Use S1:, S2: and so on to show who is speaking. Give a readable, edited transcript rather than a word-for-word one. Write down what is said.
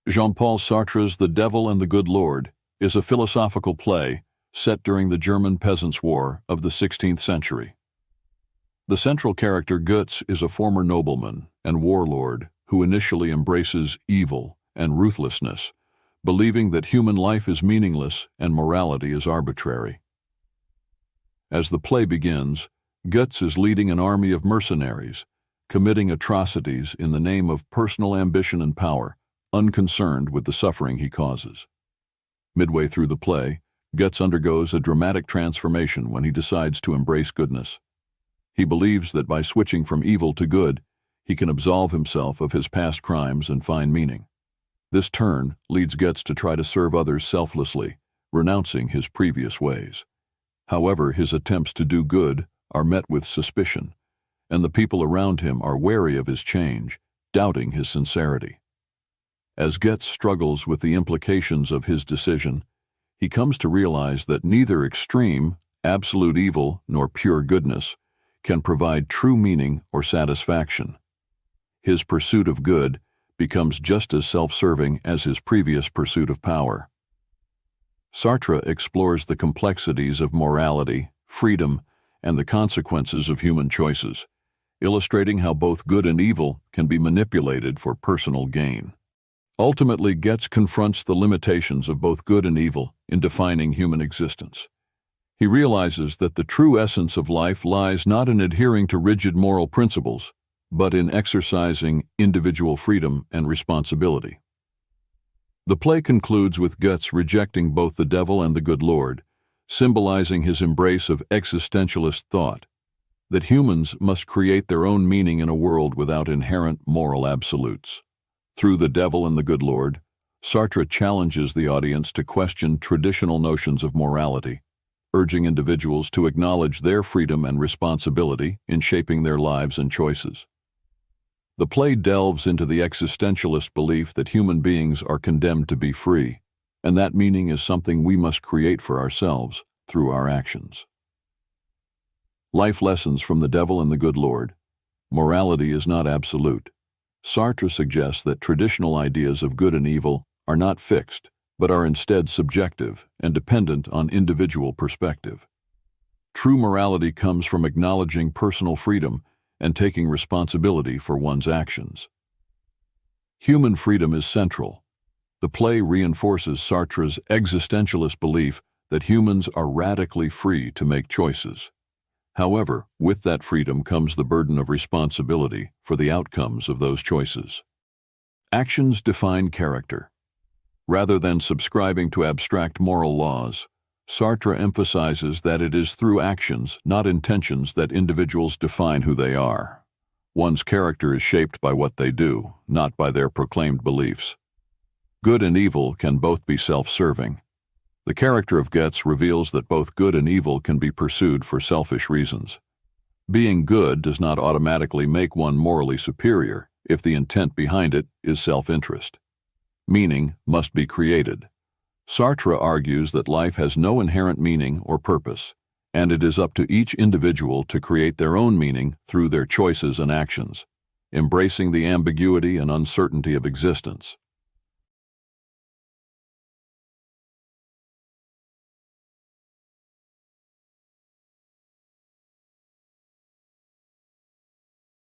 S1: Jean-Paul Sartre's The Devil and the Good Lord is a philosophical play set during the German Peasants War of the 16th century. The central character Goetz is a former nobleman and warlord who initially embraces evil and ruthlessness, believing that human life is meaningless and morality is arbitrary. As the play begins, Goetz is leading an army of mercenaries, committing atrocities in the name of personal ambition and power, unconcerned with the suffering he causes. Midway through the play, Goetz undergoes a dramatic transformation when he decides to embrace goodness. He believes that by switching from evil to good, he can absolve himself of his past crimes and find meaning. This turn leads Goetz to try to serve others selflessly, renouncing his previous ways. However, his attempts to do good are met with suspicion, and the people around him are wary of his change, doubting his sincerity. As Goetz struggles with the implications of his decision, he comes to realize that neither extreme, absolute evil, nor pure goodness can provide true meaning or satisfaction. His pursuit of good becomes just as self-serving as his previous pursuit of power. Sartre explores the complexities of morality, freedom, and the consequences of human choices, illustrating how both good and evil can be manipulated for personal gain. Ultimately, Goetz confronts the limitations of both good and evil in defining human existence. He realizes that the true essence of life lies not in adhering to rigid moral principles, but in exercising individual freedom and responsibility. The play concludes with Goetz rejecting both the devil and the good Lord, symbolizing his embrace of existentialist thought, that humans must create their own meaning in a world without inherent moral absolutes. Through The Devil and the Good Lord, Sartre challenges the audience to question traditional notions of morality, urging individuals to acknowledge their freedom and responsibility in shaping their lives and choices. The play delves into the existentialist belief that human beings are condemned to be free, and that meaning is something we must create for ourselves through our actions. Life lessons from The Devil and the Good Lord. Morality is not absolute. Sartre suggests that traditional ideas of good and evil are not fixed, but are instead subjective and dependent on individual perspective. True morality comes from acknowledging personal freedom and taking responsibility for one's actions. Human freedom is central. The play reinforces Sartre's existentialist belief that humans are radically free to make choices. However, with that freedom comes the burden of responsibility for the outcomes of those choices. Actions define character. Rather than subscribing to abstract moral laws, Sartre emphasizes that it is through actions, not intentions, that individuals define who they are. One's character is shaped by what they do, not by their proclaimed beliefs. Good and evil can both be self-serving. The character of Goetz reveals that both good and evil can be pursued for selfish reasons. Being good does not automatically make one morally superior if the intent behind it is self-interest. Meaning must be created. Sartre argues that life has no inherent meaning or purpose, and it is up to each individual to create their own meaning through their choices and actions, embracing the ambiguity and uncertainty of existence.